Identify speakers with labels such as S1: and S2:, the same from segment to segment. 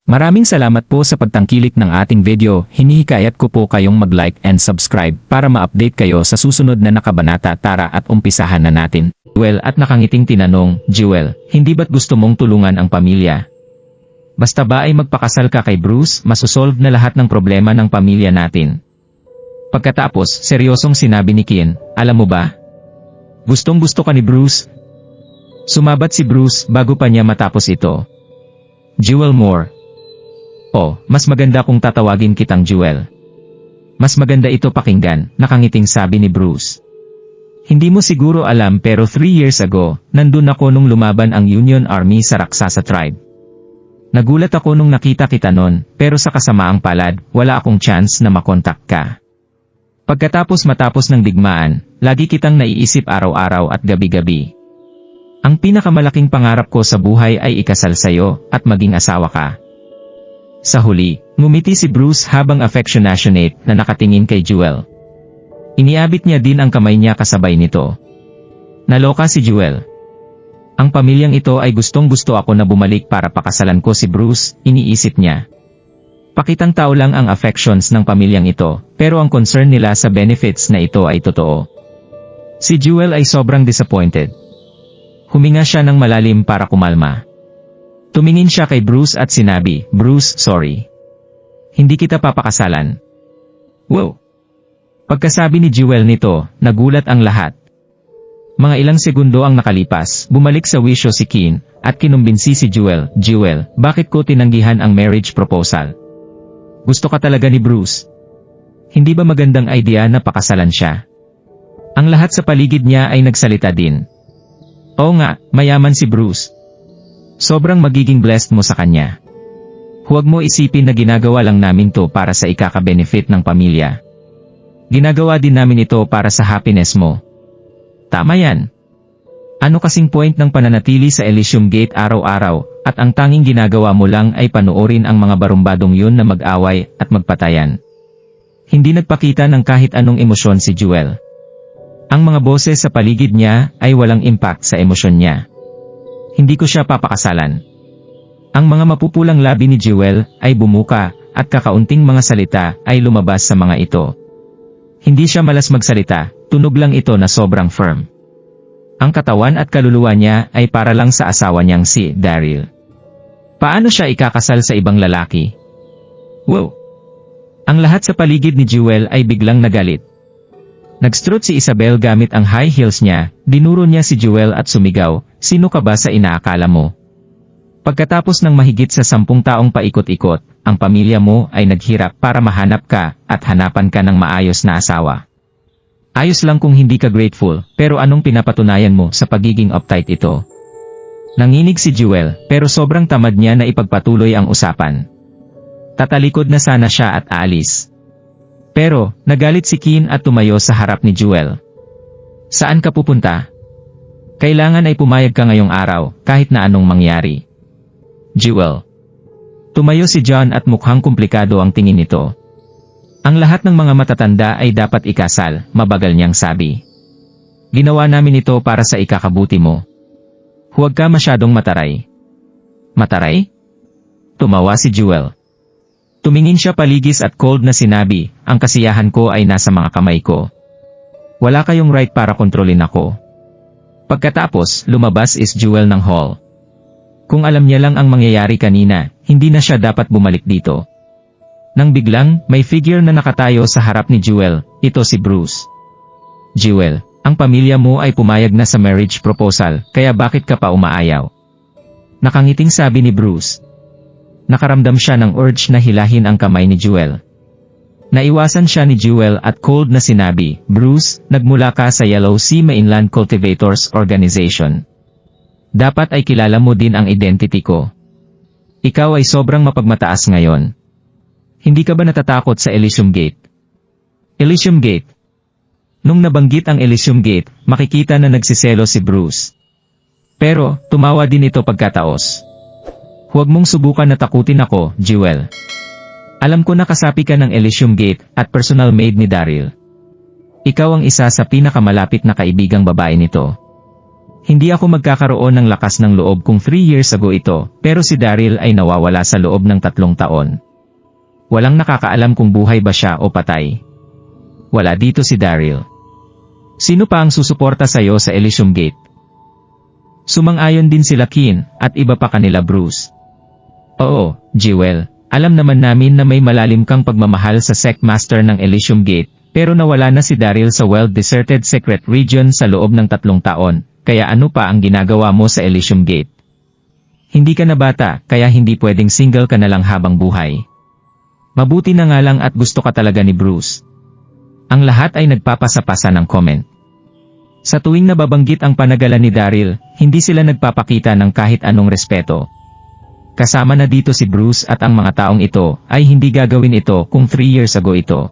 S1: Maraming salamat po sa pagtangkilik ng ating video. Hinihikayat ko po kayong mag-like and subscribe para ma-update kayo sa susunod na nakabanata. Tara at umpisahan na natin. Jewel at nakangiting tinanong, Jewel, hindi ba't gusto mong tulungan ang pamilya? Basta ba ay magpakasal ka kay Bruce, masusolve na lahat ng problema ng pamilya natin. Pagkatapos, seryosong sinabi ni Kin, alam mo ba? Gustong gusto ka ni Bruce? Sumabat si Bruce bago pa niya matapos ito. Jewel Moore. Oh, mas maganda kung tatawagin kitang Jewel. Mas maganda ito pakinggan, nakangiting sabi ni Bruce. Hindi mo siguro alam pero 3 years ago, nandun ako nung lumaban ang Union Army sa Raksasa Tribe. Nagulat ako nung nakita kita nun, pero sa kasamaang palad, wala akong chance na makontak ka. Pagkatapos matapos ng digmaan, lagi kitang naiisip araw-araw at gabi-gabi. Ang pinakamalaking pangarap ko sa buhay ay ikasal sa'yo at maging asawa ka. Sa huli, ngumiti si Bruce habang affectionate na nakatingin kay Jewel. Iniabit niya din ang kamay niya kasabay nito. Naloka si Jewel. Ang pamilyang ito ay gustong-gusto ako na bumalik para pakasalan ko si Bruce, iniisip niya. Pakitang tao lang ang affections ng pamilyang ito, pero ang concern nila sa benefits na ito ay totoo. Si Jewel ay sobrang disappointed. Huminga siya ng malalim para kumalma. Tumingin siya kay Bruce at sinabi, Bruce, sorry. Hindi kita papakasalan. Wow! Pagkasabi ni Jewel nito, nagulat ang lahat. Mga ilang segundo ang nakalipas, bumalik sa wisyo si Kin, at kinumbinsi si Jewel, Jewel, bakit ko tinanggihan ang marriage proposal? Gusto ka talaga ni Bruce? Hindi ba magandang idea na pakasalan siya? Ang lahat sa paligid niya ay nagsalita din. Oo nga, mayaman si Bruce. Sobrang magiging blessed mo sa kanya. Huwag mo isipin na ginagawa lang namin to para sa ikaka-benefit ng pamilya. Ginagawa din namin ito para sa happiness mo. Tama yan. Ano kasing point ng pananatili sa Elysium Gate araw-araw, at ang tanging ginagawa mo lang ay panoorin ang mga barumbadong yun na mag-away at magpatayan. Hindi nagpakita ng kahit anong emosyon si Jewel. Ang mga boses sa paligid niya ay walang impact sa emosyon niya. Hindi ko siya papakasalan. Ang mga mapupulang labi ni Jewel ay bumuka, at kakaunting mga salita ay lumabas sa mga ito. Hindi siya malas magsalita, tunog lang ito na sobrang firm. Ang katawan at kaluluwa niya ay para lang sa asawa niyang si Daryl. Paano siya ikakasal sa ibang lalaki? Wow! Ang lahat sa paligid ni Jewel ay biglang nagalit. Nagstrut si Isabel gamit ang high heels niya, dinuro niya si Jewel at sumigaw, sino ka ba sa inaakala mo? Pagkatapos ng mahigit sa 10 taong paikot-ikot, ang pamilya mo ay naghirap para mahanap ka at hanapan ka ng maayos na asawa. Ayos lang kung hindi ka grateful, pero anong pinapatunayan mo sa pagiging uptight ito? Nanginig si Jewel, pero sobrang tamad niya na ipagpatuloy ang usapan. Tatalikod na sana siya at aalis. Pero, nagalit si Kin at tumayo sa harap ni Jewel. Saan ka pupunta? Kailangan ay pumayag ka ngayong araw, kahit na anong mangyari. Jewel. Tumayo si John at mukhang komplikado ang tingin nito. Ang lahat ng mga matatanda ay dapat ikasal, mabagal niyang sabi. Ginawa namin ito para sa ikakabuti mo. Huwag ka masyadong mataray. Mataray? Tumawa si Jewel. Tumingin siya paligis at cold na sinabi, ang kasiyahan ko ay nasa mga kamay ko. Wala kayong right para kontrolin ako. Pagkatapos, lumabas is Jewel ng hall. Kung alam niya lang ang mangyayari kanina, hindi na siya dapat bumalik dito. Nang biglang, may figure na nakatayo sa harap ni Jewel, ito si Bruce. Jewel, ang pamilya mo ay pumayag na sa marriage proposal, kaya bakit ka pa umaayaw? Nakangiting sabi ni Bruce. Nakaramdam siya ng urge na hilahin ang kamay ni Jewel. Naiwasan siya ni Jewel at cold na sinabi, Bruce, nagmula ka sa Yellow Sea Mainland Cultivators Organization. Dapat ay kilala mo din ang identity ko. Ikaw ay sobrang mapagmataas ngayon. Hindi ka ba natatakot sa Elysium Gate? Elysium Gate. Nung nabanggit ang Elysium Gate, makikita na nagsiselo si Bruce. Pero, tumawa din ito pagkataos. Huwag mong subukan na takutin ako, Jewel. Alam ko na kasapi ka ng Elysium Gate at personal maid ni Daryl. Ikaw ang isa sa pinakamalapit na kaibigang babae nito. hindi ako magkakaroon ng lakas ng loob kung 3 years ago ito, pero si Daryl ay nawawala sa loob ng 3 taon. Walang nakakaalam kung buhay ba siya o patay. Wala dito si Daryl. Sino pa ang susuporta sa'yo sa Elysium Gate? Sumang-ayon din sila Kin, at iba pa kanila Bruce. Oo, Jewel, alam naman namin na may malalim kang pagmamahal sa Sect Master ng Elysium Gate, pero nawala na si Daryl sa well-deserted secret region sa loob ng 3 taon, kaya ano pa ang ginagawa mo sa Elysium Gate? Hindi ka na bata, kaya hindi pwedeng single ka na lang habang buhay. Mabuti na nga lang at gusto ka talaga ni Bruce. Ang lahat ay nagpapasa-pasa ng comment. Sa tuwing nababanggit ang panagalan ni Daryl, hindi sila nagpapakita ng kahit anong respeto. Kasama na dito si Bruce at ang mga taong ito ay hindi gagawin ito kung 3 years ago ito.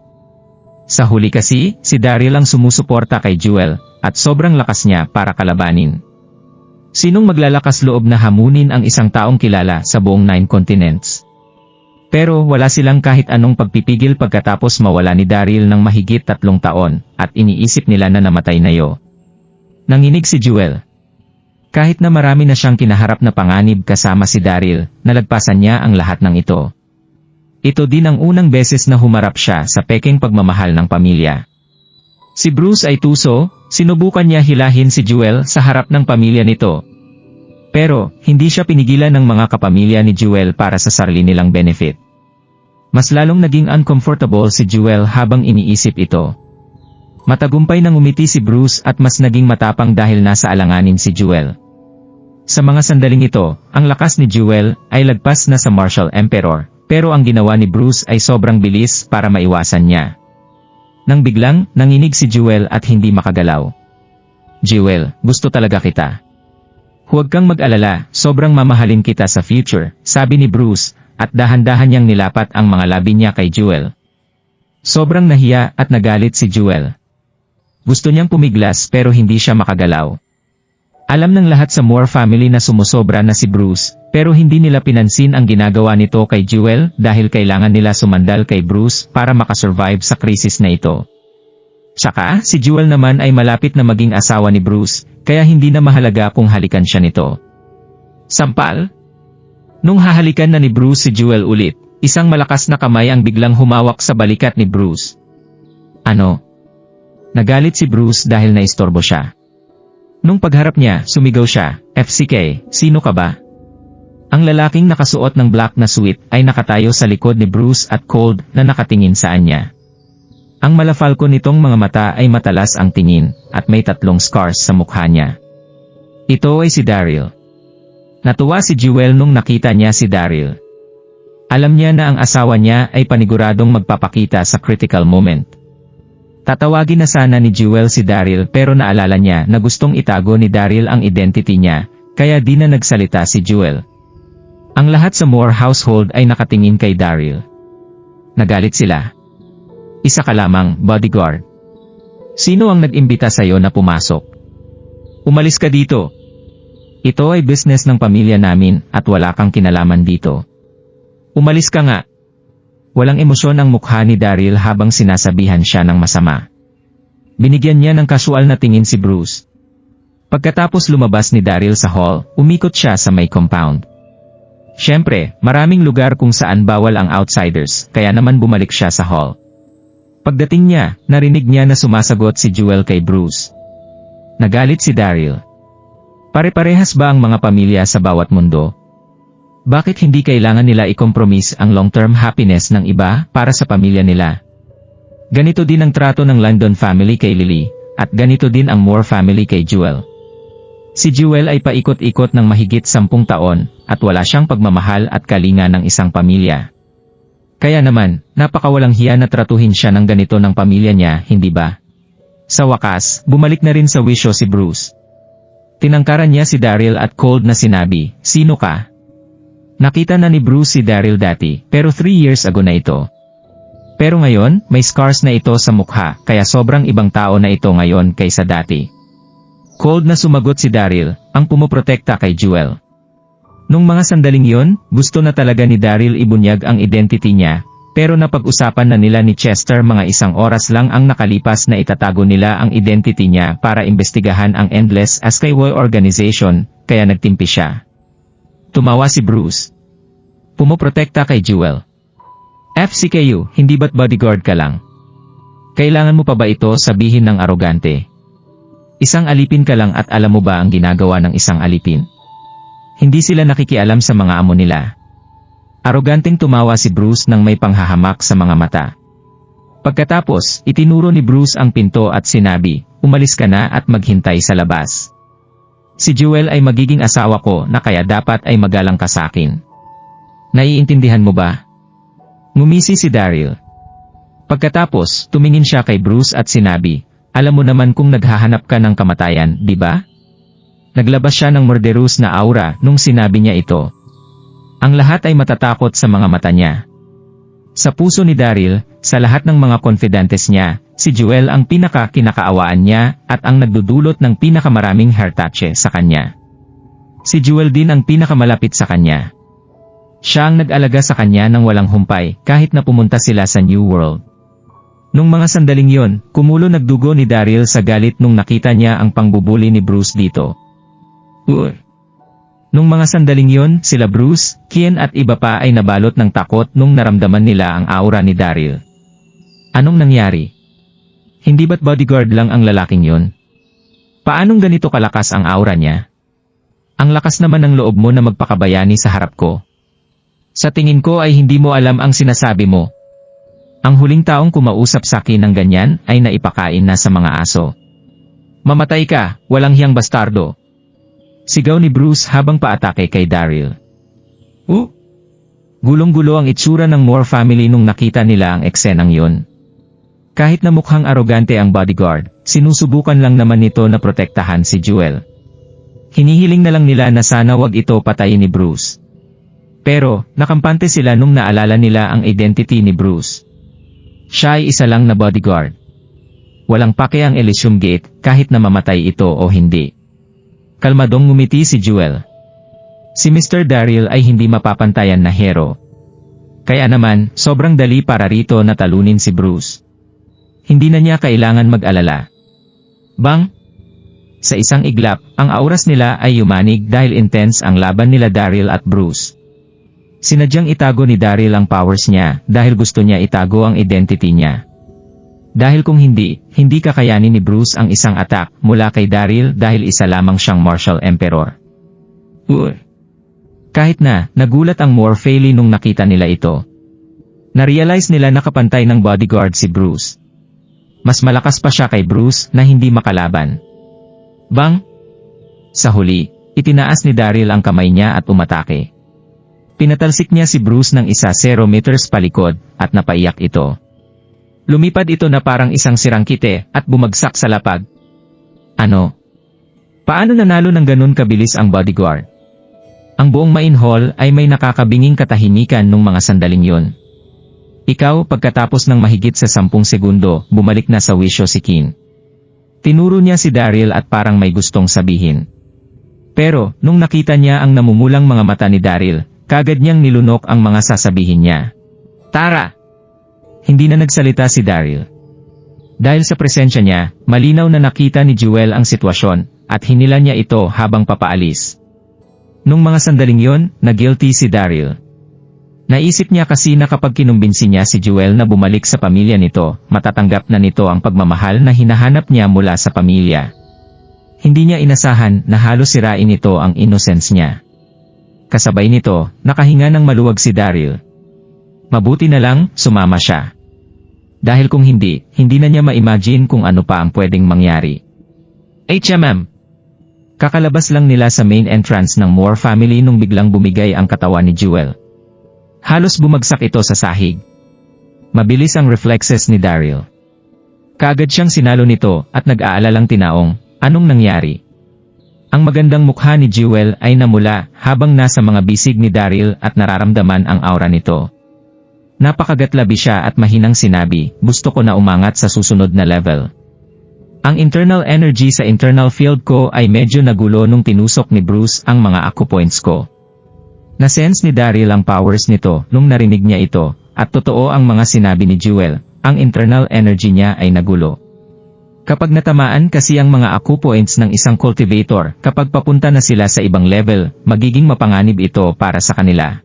S1: Sa huli kasi, si Daryl ang sumusuporta kay Jewel at sobrang lakas niya para kalabanin. Sinong maglalakas loob na hamunin ang isang taong kilala sa buong 9 continents? Pero wala silang kahit anong pagpipigil pagkatapos mawala ni Daryl ng mahigit 3 taon at iniisip nila na namatay na yo. Nanginig si Jewel. Kahit na marami na siyang kinaharap na panganib kasama si Daryl, nalagpasan niya ang lahat ng ito. Ito din ang unang beses na humarap siya sa pekeng pagmamahal ng pamilya. Si Bruce ay tuso, sinubukan niya hilahin si Jewel sa harap ng pamilya nito. Pero, hindi siya pinigilan ng mga kapamilya ni Jewel para sa sarili nilang benefit. Mas lalong naging uncomfortable si Jewel habang iniisip ito. Matagumpay nang umiti si Bruce at mas naging matapang dahil nasa alanganin si Jewel. Sa mga sandaling ito, ang lakas ni Jewel ay lagpas na sa Martial Emperor, pero ang ginawa ni Bruce ay sobrang bilis para maiwasan niya. Nang biglang, nanginig si Jewel at hindi makagalaw. Jewel, gusto talaga kita. Huwag kang mag-alala, sobrang mamahalin kita sa future, sabi ni Bruce, at dahan-dahan niyang nilapat ang mga labi niya kay Jewel. Sobrang nahiya at nagalit si Jewel. Gusto niyang pumiglas pero hindi siya makagalaw. Alam ng lahat sa Moore family na sumusobra na si Bruce, pero hindi nila pinansin ang ginagawa nito kay Jewel dahil kailangan nila sumandal kay Bruce para makasurvive sa krisis na ito. Tsaka, si Jewel naman ay malapit na maging asawa ni Bruce, kaya hindi na mahalaga kung halikan siya nito. Sampal? Nung hahalikan na ni Bruce si Jewel ulit, isang malakas na kamay ang biglang humawak sa balikat ni Bruce. Ano? Nagalit si Bruce dahil naistorbo siya. Nung pagharap niya, sumigaw siya, FCK, sino ka ba? Ang lalaking nakasuot ng black na suit ay nakatayo sa likod ni Bruce at cold na nakatingin sa kanya. Ang malafalco nitong mga mata ay matalas ang tingin, at may 3 scars sa mukha niya. Ito ay si Daryl. Natuwa si Jewel nung nakita niya si Daryl. Alam niya na ang asawa niya ay paniguradong magpapakita sa critical moment. Tatawagin na sana ni Jewel si Daryl pero naalala niya na gustong itago ni Daryl ang identity niya, kaya di na nagsalita si Jewel. Ang lahat sa Moore household ay nakatingin kay Daryl. Nagalit sila. Isa ka lamang, bodyguard. Sino ang nag-imbita sa'yo na pumasok? Umalis ka dito. Ito ay business ng pamilya namin at wala kang kinalaman dito. Umalis ka nga. Walang emosyon ang mukha ni Daryl habang sinasabihan siya ng masama. Binigyan niya ng kasual na tingin si Bruce. Pagkatapos lumabas ni Daryl sa hall, umikot siya sa may compound. Siyempre, maraming lugar kung saan bawal ang outsiders, kaya naman bumalik siya sa hall. Pagdating niya, narinig niya na sumasagot si Jewel kay Bruce. Nagalit si Daryl. Pare-parehas ba ang mga pamilya sa bawat mundo? Bakit hindi kailangan nila i-compromise ang long-term happiness ng iba para sa pamilya nila? Ganito din ang trato ng London family kay Lily, at ganito din ang Moore family kay Jewel. Si Jewel ay paikot-ikot ng mahigit 10 taon, at wala siyang pagmamahal at kalinga ng isang pamilya. Kaya naman, napakawalang hiya na tratuhin siya ng ganito ng pamilya niya, hindi ba? Sa wakas, bumalik na rin sa wisyo si Bruce. Tinangkaran niya si Daryl at cold na sinabi, sino ka? Nakita na ni Bruce si Daryl dati, pero 3 years ago na ito. Pero ngayon, may scars na ito sa mukha, kaya sobrang ibang tao na ito ngayon kaysa dati. Cold na sumagot si Daryl, ang pumoprotekta kay Jewel. Nung mga sandaling yon, gusto na talaga ni Daryl ibunyag ang identity niya, Pero napag-usapan na nila ni Chester mga 1 oras lang ang nakalipas na itatago nila ang identity niya para imbestigahan ang Endless Skyway Organization, kaya nagtimpi siya. Tumawa si Bruce. Pumoprotekta kay Jewel. FCKU, hindi ba't bodyguard ka lang? Kailangan mo pa ba ito sabihin ng arogante? Isang alipin ka lang at alam mo ba ang ginagawa ng isang alipin? Hindi sila nakikialam sa mga amo nila. Aroganteng tumawa si Bruce nang may panghahamak sa mga mata. Pagkatapos, itinuro ni Bruce ang pinto at sinabi, umalis ka na at maghintay sa labas. Si Jewel ay magiging asawa ko na kaya dapat ay magalang ka sa akin. Naiintindihan mo ba? Ngumisi si Daryl. Pagkatapos, tumingin siya kay Bruce at sinabi, alam mo naman kung naghahanap ka ng kamatayan, di ba? Naglabas siya ng murderous na aura nung sinabi niya ito. Ang lahat ay matatakot sa mga mata niya. Sa puso ni Daryl, sa lahat ng mga confidentes niya, si Jewel ang kinakaawaan niya at ang nagdudulot ng pinakamaraming heartache sa kanya. Si Jewel din ang pinakamalapit sa kanya. Siya ang nag-alaga sa kanya ng walang humpay kahit na pumunta sila sa New World. Nung mga sandaling yon, kumulo nagdugo ni Daryl sa galit nung nakita niya ang pangbubuli ni Bruce dito. Nung mga sandaling yon, sila Bruce, Kian at iba pa ay nabalot ng takot nung naramdaman nila ang aura ni Daryl. Anong nangyari? Hindi ba't bodyguard lang ang lalaking yon? Paanong ganito kalakas ang aura niya? Ang lakas naman ng loob mo na magpakabayani sa harap ko. Sa tingin ko ay hindi mo alam ang sinasabi mo. Ang huling taong kumausap sa akin ng ganyan ay naipakain na sa mga aso. Mamatay ka, walang hiyang bastardo. Sigaw ni Bruce habang paatake kay Daryl. Gulong-gulo ang itsura ng Moore family nung nakita nila ang eksenang yon. Kahit na mukhang arogante ang bodyguard, sinusubukan lang naman nito na protektahan si Jewel. Hinihiling na lang nila na sana wag ito patayin ni Bruce. Pero, nakampante sila nung naalala nila ang identity ni Bruce. Siya ay isa lang na bodyguard. Walang pake ang Elysium Gate kahit na mamatay ito o hindi. Kalmadong ngumiti si Jewel. Si Mr. Daryl ay hindi mapapantayan na hero. Kaya naman, sobrang dali para rito na talunin si Bruce. Hindi na niya kailangan mag-alala. Bang! Sa isang iglap, ang auras nila ay yumanig dahil intense ang laban nila Daryl at Bruce. Sinadyang itago ni Daryl ang powers niya dahil gusto niya itago ang identity niya. Dahil kung hindi kakayanin ni Bruce ang isang attack mula kay Daryl dahil isa lamang siyang martial emperor. Kahit na, nagulat ang Moore family nung nakita nila ito. Na-realize nila nakapantay ng bodyguard si Bruce. Mas malakas pa siya kay Bruce na hindi makalaban. Bang! Sa huli, itinaas ni Daryl ang kamay niya at umatake. Pinatalsik niya si Bruce ng 1 meters palikod at napaiyak ito. Lumipad ito na parang isang sirangkite at bumagsak sa lapag. Ano? Paano nanalo ng ganun kabilis ang bodyguard? Ang buong main hall ay may nakakabinging katahimikan nung mga sandaling yon. Ikaw, pagkatapos ng mahigit sa 10 segundo, bumalik na sa wisyo si Kin. Tinuro niya si Daryl at parang may gustong sabihin. Pero, nung nakita niya ang namumulang mga mata ni Daryl, kagad niyang nilunok ang mga sasabihin niya. Tara! Hindi na nagsalita si Daryl. Dahil sa presensya niya, malinaw na nakita ni Jewel ang sitwasyon, at hinila niya ito habang papaalis. Nung mga sandaling yon, na-guilty si Daryl. Naisip niya kasi na kapag kinumbinsi niya si Jewel na bumalik sa pamilya nito, matatanggap na nito ang pagmamahal na hinahanap niya mula sa pamilya. Hindi niya inasahan na halos sirain nito ang innocence niya. Kasabay nito, nakahinga ng maluwag si Daryl. Mabuti na lang, sumama siya. Dahil kung hindi na niya ma-imagine kung ano pa ang pwedeng mangyari. HMM! Kakalabas lang nila sa main entrance ng Moore family nung biglang bumigay ang katawan ni Jewel. Halos bumagsak ito sa sahig. Mabilis ang reflexes ni Daryl. Kaagad siyang sinalo nito at nag-aalalang tinaong, anong nangyari? Ang magandang mukha ni Jewel ay namula habang nasa mga bisig ni Daryl at nararamdaman ang aura nito. Napakagatlabi siya at mahinang sinabi, gusto ko na umangat sa susunod na level. Ang internal energy sa internal field ko ay medyo nagulo nung tinusok ni Bruce ang mga acupoints ko. Na-sense ni Daryl ang powers nito nung narinig niya ito, at totoo ang mga sinabi ni Jewel, ang internal energy niya ay nagulo. Kapag natamaan kasi ang mga acupoints ng isang cultivator, kapag papunta na sila sa ibang level, magiging mapanganib ito para sa kanila.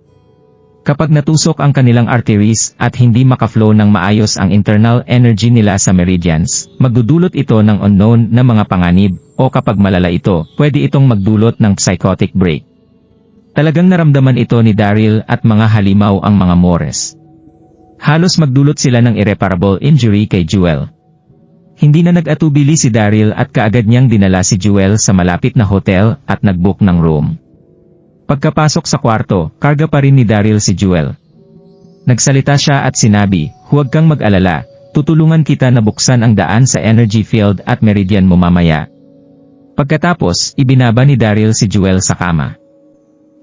S1: Kapag natusok ang kanilang arteries at hindi makaflow ng maayos ang internal energy nila sa meridians, magdudulot ito ng unknown na mga panganib, o kapag malala ito, pwede itong magdulot ng psychotic break. Talagang naramdaman ito ni Daryl at mga halimaw ang mga Mores. Halos magdulot sila ng irreparable injury kay Jewel. Hindi na nag-atubili si Daryl at kaagad niyang dinala si Jewel sa malapit na hotel at nag-book ng room. Pagkapasok sa kwarto, karga pa rin ni Daryl si Jewel. Nagsalita siya at sinabi, "Huwag kang mag-alala, tutulungan kita na buksan ang daan sa energy field at meridian mo mamaya." Pagkatapos, ibinaba ni Daryl si Jewel sa kama.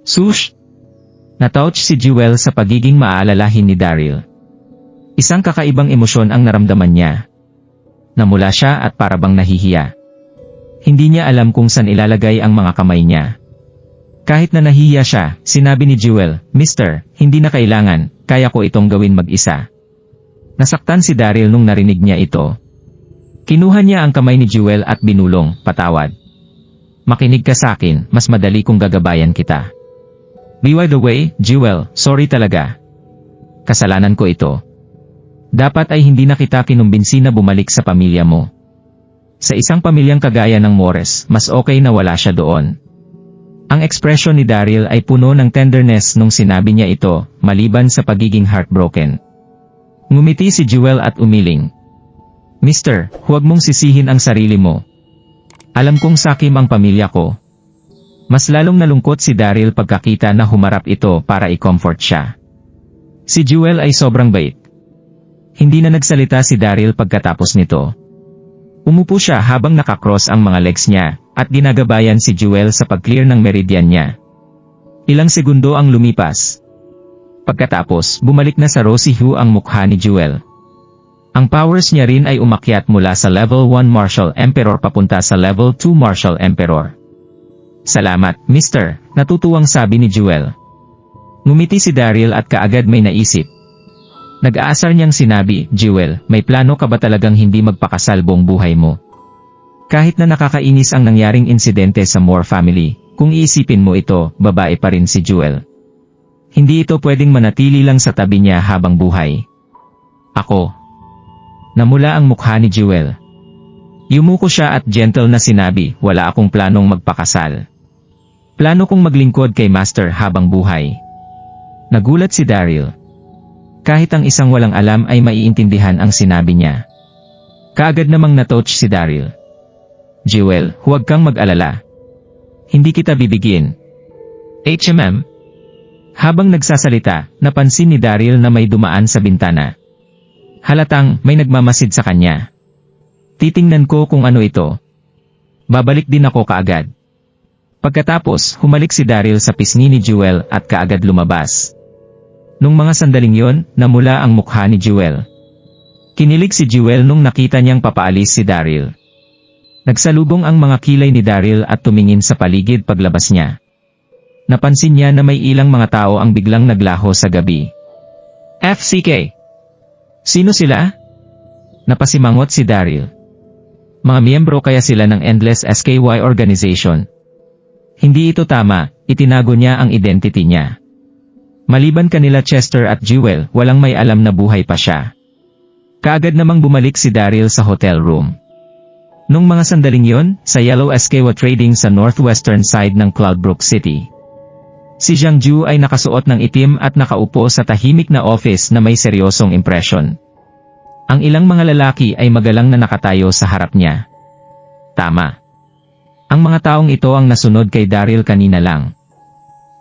S1: Sush! Natouch si Jewel sa pagiging maalalahin ni Daryl. Isang kakaibang emosyon ang naramdaman niya. Namula siya at parabang nahihiya. Hindi niya alam kung saan ilalagay ang mga kamay niya. Kahit na nahihiya siya, sinabi ni Jewel, "Mister, hindi na kailangan, kaya ko itong gawin mag-isa." Nasaktan si Daryl nung narinig niya ito. Kinuha niya ang kamay ni Jewel at binulong, "Patawad. Makinig ka sa akin, mas madali kung gagabayan kita." By the way, Jewel, sorry talaga. Kasalanan ko ito. Dapat ay hindi na kita kinumbinsi na bumalik sa pamilya mo. Sa isang pamilyang kagaya ng Mores, mas okay na wala siya doon. Ang ekspresyon ni Daryl ay puno ng tenderness nung sinabi niya ito, maliban sa pagiging heartbroken. Ngumiti si Jewel at umiling. "Mister, huwag mong sisihin ang sarili mo. Alam kong sakim ang pamilya ko." Mas lalong nalungkot si Daryl pagkakita na humarap ito para i-comfort siya. Si Jewel ay sobrang bait. Hindi na nagsalita si Daryl pagkatapos nito. Umupo siya habang nakakross ang mga legs niya, at ginagabayan si Jewel sa pag-clear ng meridian niya. Ilang segundo ang lumipas. Pagkatapos, bumalik na sa rosy hue ang mukha ni Jewel. Ang powers niya rin ay umakyat mula sa level 1 Martial Emperor papunta sa level 2 Martial Emperor. "Salamat, Mister," natutuwang sabi ni Jewel. Ngumiti si Daryl at kaagad may naisip. Nag-aasar niyang sinabi, "Jewel, may plano ka ba talagang hindi magpakasal buong buhay mo?" Kahit na nakakainis ang nangyaring insidente sa Moore family, kung iisipin mo ito, babae pa rin si Jewel. Hindi ito pwedeng manatili lang sa tabi niya habang buhay. "Ako." Namula ang mukha ni Jewel. Yumuko siya at gentle na sinabi, "Wala akong planong magpakasal. Plano kong maglingkod kay Master habang buhay." Nagulat si Daryl. Kahit ang isang walang alam ay maiintindihan ang sinabi niya. Kaagad namang natouch si Daryl. "Jewel, huwag kang mag-alala. Hindi kita bibigyan." "HMM?" Habang nagsasalita, napansin ni Daryl na may dumaan sa bintana. Halatang may nagmamasid sa kanya. "Titingnan ko kung ano ito. Babalik din ako kaagad." Pagkatapos, humalik si Daryl sa pisngi ni Jewel at kaagad lumabas. Nung mga sandaling yon, namula ang mukha ni Jewel. Kinilig si Jewel nung nakita niyang papaalis si Daryl. Nagsalubong ang mga kilay ni Daryl at tumingin sa paligid paglabas niya. Napansin niya na may ilang mga tao ang biglang naglaho sa gabi. "FCK? Sino sila?" Napasimangot si Daryl. "Mga miyembro kaya sila ng Endless SKY Organization." Hindi ito tama, itinago niya ang identity niya. Maliban kanila Chester at Jewel, walang may alam na buhay pa siya. Kaagad namang bumalik si Daryl sa hotel room. Nung mga sandaling yon, sa Yellow SKY Trading sa northwestern side ng Cloudbrook City. Si Zhang Ju ay nakasuot ng itim at nakaupo sa tahimik na office na may seryosong impresyon. Ang ilang mga lalaki ay magalang na nakatayo sa harap niya. Tama. Ang mga taong ito ang nasunod kay Daryl kanina lang.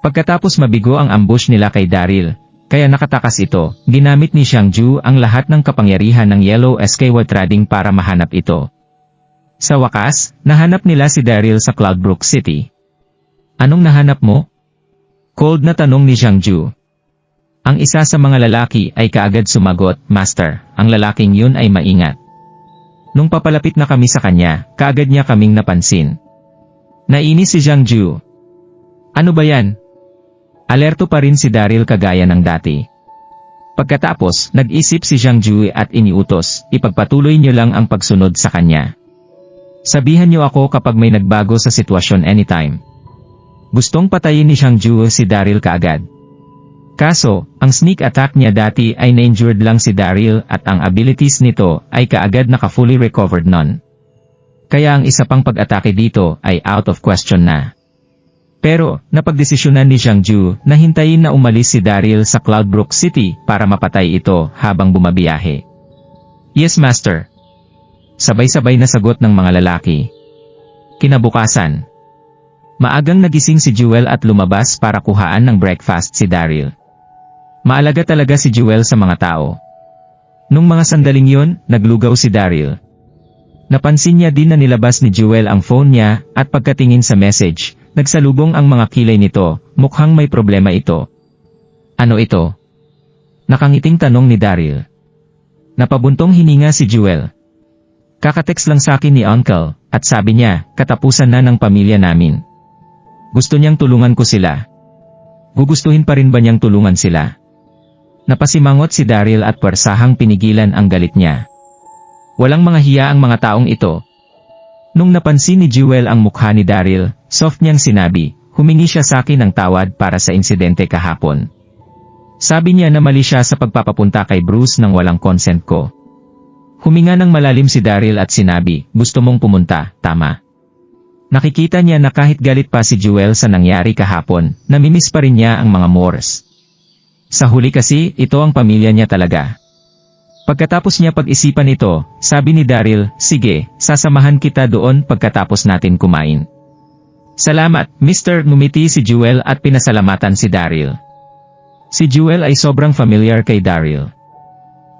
S1: Pagkatapos mabigo ang ambush nila kay Daryl, kaya nakatakas ito, ginamit ni Zhang Ju ang lahat ng kapangyarihan ng Yellow SKY Trading para mahanap ito. Sa wakas, nahanap nila si Daryl sa Cloudbrook City. "Anong nahanap mo?" Cold na tanong ni Zhang Ju. Ang isa sa mga lalaki ay kaagad sumagot, "Master, ang lalaking yun ay maingat." Nung papalapit na kami sa kanya, kaagad niya kaming napansin. Nainis si Zhang Ju. "Ano ba yan?" Alerto pa rin si Daryl kagaya ng dati. Pagkatapos, nag-isip si Zhang Jue at iniutos, ipagpatuloy niyo lang ang pagsunod sa kanya. Sabihan niyo ako kapag may nagbago sa sitwasyon anytime. Gustong patayin ni Zhang Jue si Daryl kaagad. Kaso, ang sneak attack niya dati ay na-injured lang si Daryl at ang abilities nito ay kaagad naka-fully recovered nun. Kaya ang isa pang pag-atake dito ay out of question na. Pero, napagdesisyonan ni Zhang Jue na hintayin na umalis si Daryl sa Cloudbrook City para mapatay ito habang bumabiyahe. Yes, Master. Sabay-sabay na sagot ng mga lalaki. Kinabukasan. Maagang nagising si Jewel at lumabas para kuhaan ng breakfast si Daryl. Maalaga talaga si Jewel sa mga tao. Nung mga sandaling yon, naglugaw si Daryl. Napansin niya din na nilabas ni Jewel ang phone niya at pagkatingin sa message, nagsalubong ang mga kilay nito, mukhang may problema ito. Ano ito? Nakangiting tanong ni Daryl. Napabuntong hininga si Jewel. Kakatext lang sa akin ni Uncle, at sabi niya, katapusan na ng pamilya namin. Gusto niyang tulungan ko sila. Gugustuhin pa rin ba niyang tulungan sila? Napasimangot si Daryl at puwersahang pinigilan ang galit niya. Walang mga hiya ang mga taong ito. Nung napansin ni Jewel ang mukha ni Daryl, soft niyang sinabi, humingi siya sa akin ng tawad para sa insidente kahapon. Sabi niya na mali siya sa pagpapapunta kay Bruce nang walang consent ko. Huminga ng malalim si Daryl at sinabi, gusto mong pumunta, tama. Nakikita niya na kahit galit pa si Jewel sa nangyari kahapon, namimiss pa rin niya ang mga Moores. Sa huli kasi, ito ang pamilya niya talaga. Pagkatapos niya pag-isipan ito, sabi ni Daryl, sige, sasamahan kita doon pagkatapos natin kumain. Salamat, Mr. Ngumiti si Jewel at pinasalamatan si Daryl. Si Jewel ay sobrang familiar kay Daryl.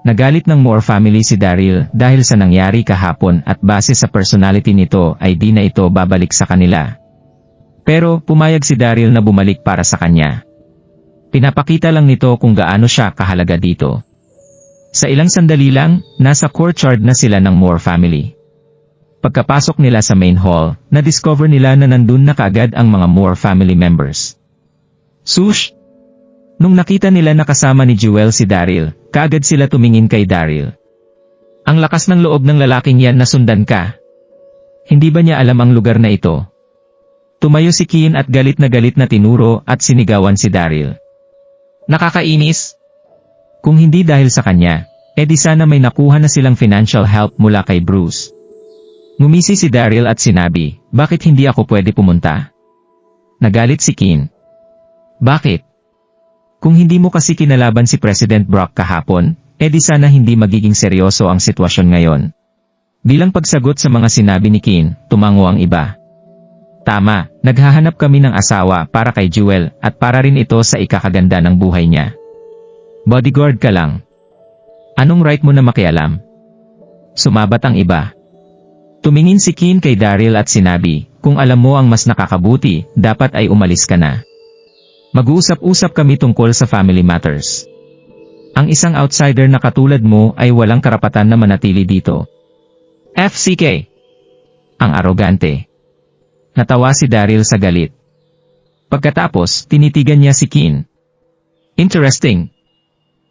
S1: Nagalit ng Moore family si Daryl dahil sa nangyari kahapon at base sa personality nito ay di na ito babalik sa kanila. Pero pumayag si Daryl na bumalik para sa kanya. Pinapakita lang nito kung gaano siya kahalaga dito. Sa ilang sandali lang, nasa courtyard na sila ng Moore family. Pagkapasok nila sa main hall, na-discover nila na nandun na kaagad ang mga Moore family members. Sush! Nung nakita nila nakasama ni Jewel si Daryl, kaagad sila tumingin kay Daryl. Ang lakas ng loob ng lalaking yan na sundan ka. Hindi ba niya alam ang lugar na ito? Tumayo si Kiin at galit na tinuro at sinigawan si Daryl. Nakakainis! Kung hindi dahil sa kanya, edi sana may nakuha na silang financial help mula kay Bruce. Ngumisi si Daryl at sinabi, bakit hindi ako pwede pumunta? Nagalit si Kiin. Bakit? Kung hindi mo kasi kinalaban si President Brock kahapon, edi sana hindi magiging seryoso ang sitwasyon ngayon. Bilang pagsagot sa mga sinabi ni Kiin, tumango ang iba. Tama, naghahanap kami ng asawa para kay Jewel at para rin ito sa ikakaganda ng buhay niya. Bodyguard ka lang. Anong right mo na makialam? Sumabat ang iba. Tumingin si Kiin kay Daryl at sinabi, kung alam mo ang mas nakakabuti, dapat ay umalis ka na. Mag-uusap-usap kami tungkol sa family matters. Ang isang outsider na katulad mo ay walang karapatan na manatili dito. FCK. Ang arogante. Natawa si Daryl sa galit. Pagkatapos, tinitigan niya si Kiin. Interesting.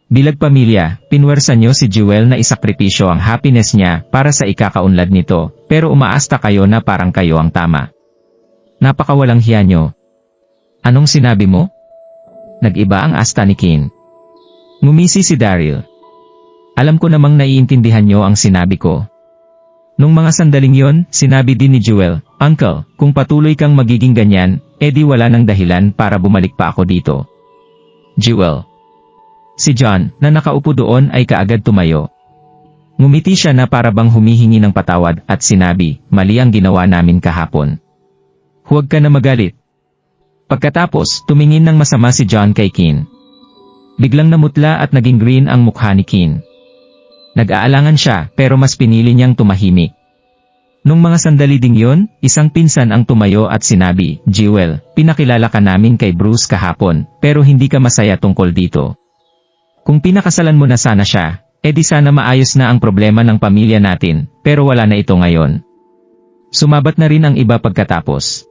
S1: Bilag pamilya, pinwersa niyo si Jewel na isakripisyo ang happiness niya para sa ikakaunlad nito, pero umaasta kayo na parang kayo ang tama. Napakawalang hiya niyo. Anong sinabi mo? Nag-iba ang asta ni Kiin. Ngumisi si Daryl. Alam ko namang naiintindihan niyo ang sinabi ko. Nung mga sandaling yon, sinabi din ni Jewel, Uncle, kung patuloy kang magiging ganyan, edi wala nang dahilan para bumalik pa ako dito. Jewel. Si John, na nakaupo doon ay kaagad tumayo. Ngumiti siya na para bang humihingi ng patawad at sinabi, mali ang ginawa namin kahapon. Huwag ka na magalit. Pagkatapos, tumingin ng masama si John kay Kiin. Biglang namutla at naging green ang mukha ni Kiin. Nag-aalangan siya pero mas pinili niyang tumahimik. Nung mga sandali ding yon, isang pinsan ang tumayo at sinabi, Jewel, pinakilala ka namin kay Bruce kahapon, pero hindi ka masaya tungkol dito. Kung pinakasalan mo na sana siya, edi sana maayos na ang problema ng pamilya natin, pero wala na ito ngayon. Sumabat na rin ang iba pagkatapos.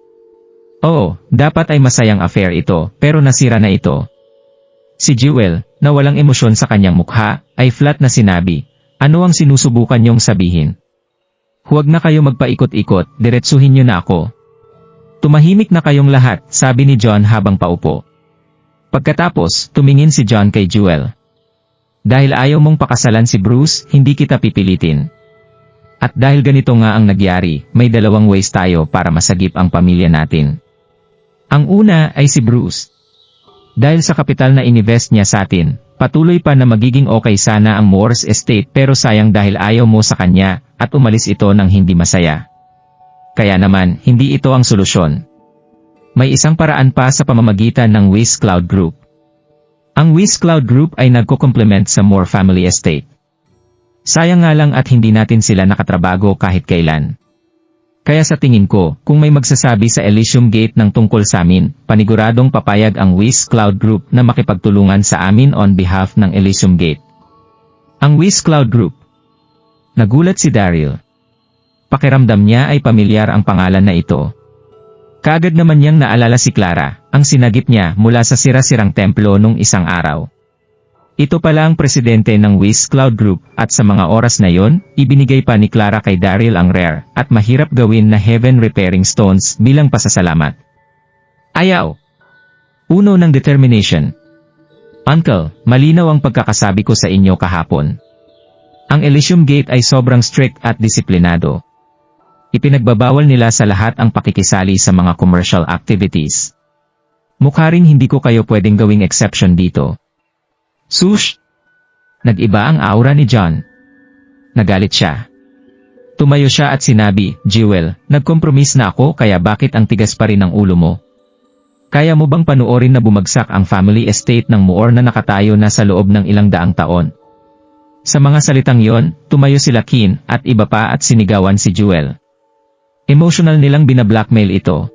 S1: Oo, dapat ay masayang affair ito, pero nasira na ito. Si Jewel, na walang emosyon sa kanyang mukha, ay flat na sinabi, "Ano ang sinusubukan niyong sabihin? Huwag na kayo magpaikot-ikot, diretsuhin niyo na ako." "Tumahimik na kayong lahat," sabi ni John habang paupo. Pagkatapos, tumingin si John kay Jewel. "Dahil ayaw mong pakasalan si Bruce, hindi kita pipilitin. At dahil ganito nga ang nagyari, may dalawang ways tayo para masagip ang pamilya natin. Ang una ay si Bruce. Dahil sa kapital na ininvest niya sa atin, patuloy pa na magiging okay sana ang Moores Estate pero sayang dahil ayaw mo sa kanya at umalis ito ng hindi masaya. Kaya naman, hindi ito ang solusyon. May isang paraan pa sa pamamagitan ng Wiz Cloud Group. Ang Wiz Cloud Group ay nagko-complement sa Moore Family Estate. Sayang nga lang at hindi natin sila nakatrabago kahit kailan. Kaya sa tingin ko, kung may magsasabi sa Elysium Gate ng tungkol sa amin, paniguradong papayag ang Wiz Cloud Group na makipagtulungan sa amin on behalf ng Elysium Gate." Ang Wiz Cloud Group. Nagulat si Daryl. Pakiramdam niya ay pamilyar ang pangalan na ito. Kaagad naman niyang naalala si Clara, ang sinagip niya mula sa sira-sirang templo nung isang araw. Ito pala ang presidente ng Wiz Cloud Group at sa mga oras na yon, ibinigay pa ni Clara kay Daryl ang rare at mahirap gawin na heaven repairing stones bilang pasasalamat. Ayaw. Uno ng determination. "Uncle, malinaw ang pagkakasabi ko sa inyo kahapon. Ang Elysium Gate ay sobrang strict at disiplinado. Ipinagbabawal nila sa lahat ang pakikisali sa mga commercial activities. Mukha ring hindi ko kayo pwedeng gawing exception dito." "Sush!" Nag-iba ang aura ni John. Nagalit siya. Tumayo siya at sinabi, "Jewel, nagkompromis na ako kaya bakit ang tigas pa rin ang ulo mo? Kaya mo bang panuorin na bumagsak ang family estate ng Moore na nakatayo na sa loob ng ilang daang taon?" Sa mga salitang yon, tumayo sila Kin at iba pa at sinigawan si Jewel. Emotional nilang binablackmail ito.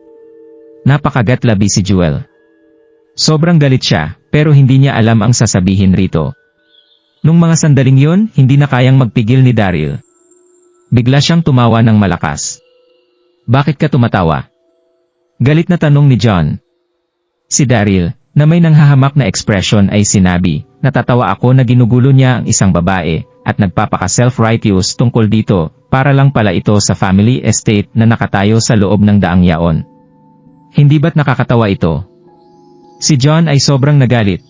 S1: Napakagat-labi si Jewel. Sobrang galit siya, pero hindi niya alam ang sasabihin rito. Nung mga sandaling yon, hindi na kayang magpigil ni Daryl. Bigla siyang tumawa ng malakas. "Bakit ka tumatawa?" Galit na tanong ni John. Si Daryl, na may nanghahamak na ekspresyon ay sinabi, "Natatawa ako na ginugulo niya ang isang babae, at nagpapaka-self-righteous tungkol dito, para lang pala ito sa family estate na nakatayo sa loob ng daang yaon. Hindi ba't nakakatawa ito?" Si John ay sobrang nagalit.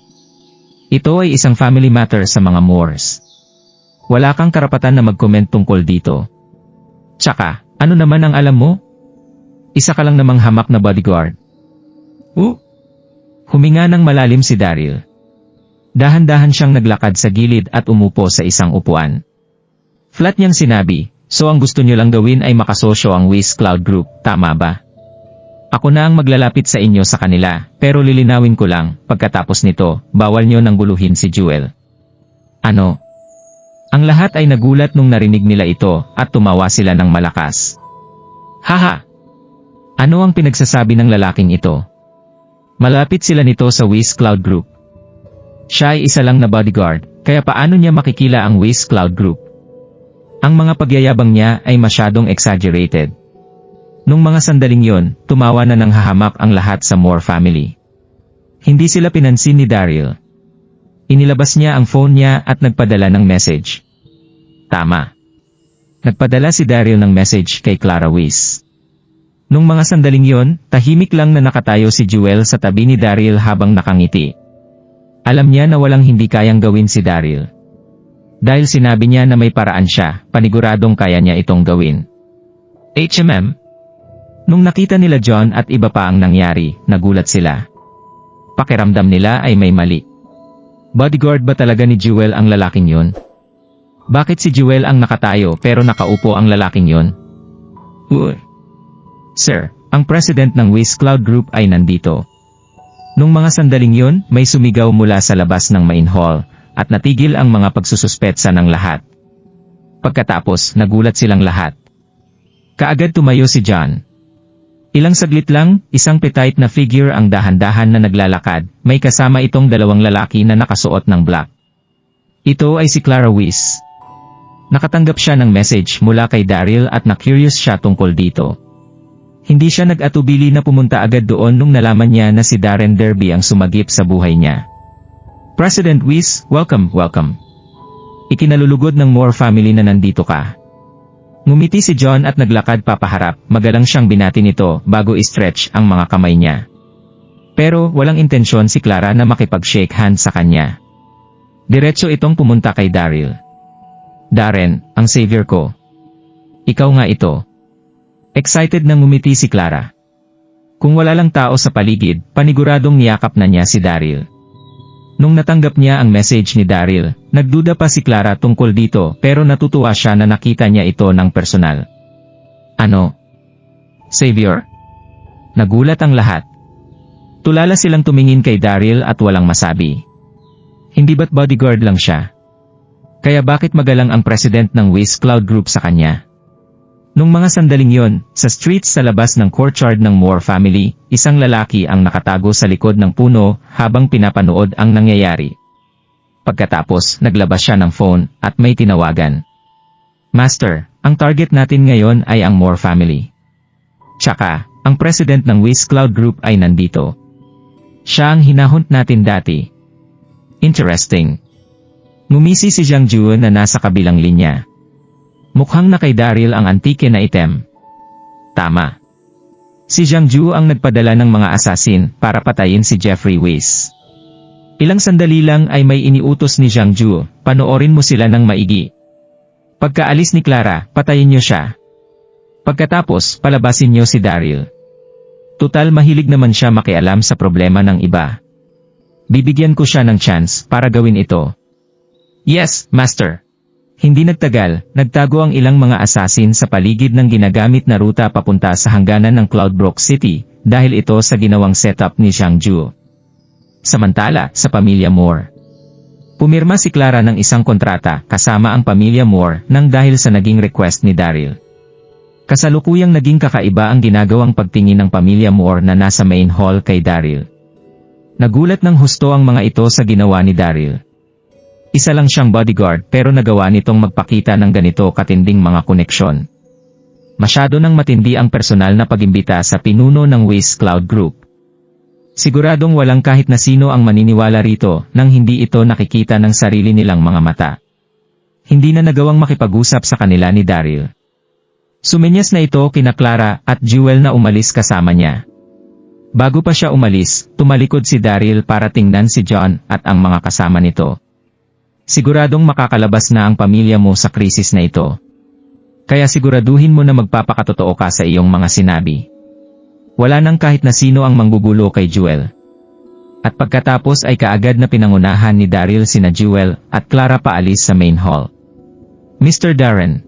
S1: Ito ay isang family matter sa mga Moores. Wala kang karapatan na mag-comment tungkol dito. Tsaka, ano naman ang alam mo? Isa ka lang namang hamak na bodyguard. Huminga ng malalim si Daryl. Dahan-dahan siyang naglakad sa gilid at umupo sa isang upuan. Flat niyang sinabi, "So ang gusto niyo lang gawin ay makasosyo ang Wiz Cloud Group, tama ba? Ako na ang maglalapit sa inyo sa kanila, pero lilinawin ko lang, pagkatapos nito, bawal niyo nang guluhin si Jewel." "Ano?" Ang lahat ay nagulat nung narinig nila ito at tumawa sila ng malakas. "Haha! Ano ang pinagsasabi ng lalaking ito? Malapit sila nito sa Wiz Cloud Group. Siya ay isa lang na bodyguard, kaya paano niya makikila ang Wiz Cloud Group? Ang mga pagyayabang niya ay masyadong exaggerated." Nung mga sandaling yon, tumawa na ng hahamak ang lahat sa Moore family. Hindi sila pinansin ni Daryl. Inilabas niya ang phone niya at nagpadala ng message. Tama. Nagpadala si Daryl ng message kay Clara Wiz. Nung mga sandaling yon, tahimik lang na nakatayo si Jewel sa tabi ni Daryl habang nakangiti. Alam niya na walang hindi kayang gawin si Daryl. Dahil sinabi niya na may paraan siya, paniguradong kaya niya itong gawin. Nung nakita nila John at iba pa ang nangyari, nagulat sila. Pakiramdam nila ay may mali. Bodyguard ba talaga ni Jewel ang lalaking yon? Bakit si Jewel ang nakatayo pero nakaupo ang lalaking yon? Sir, ang president ng Wiz Cloud Group ay nandito. Nung mga sandaling yon, may sumigaw mula sa labas ng main hall, at natigil ang mga pagsususpetsa ng lahat. Pagkatapos, nagulat silang lahat. Kaagad tumayo si John. Ilang saglit lang, isang petite na figure ang dahan-dahan na naglalakad, may kasama itong dalawang lalaki na nakasuot ng black. Ito ay si Clara Wiz. Nakatanggap siya ng message mula kay Daryl at na-curious siya tungkol dito. Hindi siya nag-atubili na pumunta agad doon nung nalaman niya na si Darren Derby ang sumagip sa buhay niya. President Whis, welcome, welcome. Ikinalulugod ng Moore family na nandito ka. Ngumiti si John at naglakad papaharap, magalang siyang binati nito bago i-stretch ang mga kamay niya. Pero walang intensyon si Clara na makipag-shake hand sa kanya. Diretso itong pumunta kay Daryl. Darren, ang savior ko. Ikaw nga ito. Excited na ngumiti si Clara. Kung wala lang tao sa paligid, paniguradong niyakap na niya si Daryl. Nung natanggap niya ang message ni Daryl, nagduda pa si Clara tungkol dito pero natutuwa siya na nakita niya ito ng personal. Ano? Savior? Nagulat ang lahat. Tulala silang tumingin kay Daryl at walang masabi. Hindi ba't bodyguard lang siya? Kaya bakit magalang ang president ng Whis Cloud Group sa kanya? Nung mga sandaling yon, sa streets sa labas ng courtyard ng Moore family, isang lalaki ang nakatago sa likod ng puno habang pinapanood ang nangyayari. Pagkatapos, naglabas siya ng phone at may tinawagan. Master, ang target natin ngayon ay ang Moore family. Tsaka, ang president ng Whis Cloud Group ay nandito. Siya ang hinahunt natin dati. Interesting. Ngumisi si Jiang Ju na nasa kabilang linya. Mukhang na kay Daryl ang antike na item. Tama. Si Jiang Ju ang nagpadala ng mga assassin para patayin si Jeffrey Whis. Ilang sandali lang ay may iniutos ni Jiang Ju, panoorin mo sila ng maigi. Pagkaalis ni Clara, patayin niyo siya. Pagkatapos, palabasin niyo si Daryl. Tutal mahilig naman siya makialam sa problema ng iba. Bibigyan ko siya ng chance para gawin ito. Yes, Master. Hindi nagtagal, nagtago ang ilang mga assassin sa paligid ng ginagamit na ruta papunta sa hangganan ng Cloudbrook City, dahil ito sa ginawang setup ni Jiang Ju. Samantala, sa pamilya Moore. Pumirma si Clara ng isang kontrata kasama ang pamilya Moore nang dahil sa naging request ni Daryl. Kasalukuyang naging kakaiba ang ginagawang pagtingin ng pamilya Moore na nasa main hall kay Daryl. Nagulat ng husto ang mga ito sa ginawa ni Daryl. Isa lang siyang bodyguard pero nagawa nitong magpakita ng ganito katinding mga koneksyon. Masyado nang matindi ang personal na pagimbita sa pinuno ng Whis Cloud Group. Siguradong walang kahit na sino ang maniniwala rito nang hindi ito nakikita ng sarili nilang mga mata. Hindi na nagawang makipag-usap sa kanila ni Daryl. Sumenyas na ito kina Clara at Jewel na umalis kasama niya. Bago pa siya umalis, tumalikod si Daryl para tingnan si John at ang mga kasama nito. Siguradong makakalabas na ang pamilya mo sa krisis na ito. Kaya siguraduhin mo na magpapakatotoo ka sa iyong mga sinabi. Wala nang kahit na sino ang manggugulo kay Jewel. At pagkatapos ay kaagad na pinangunahan ni Daryl sina Jewel at Clara paalis sa main hall. Mr. Darren.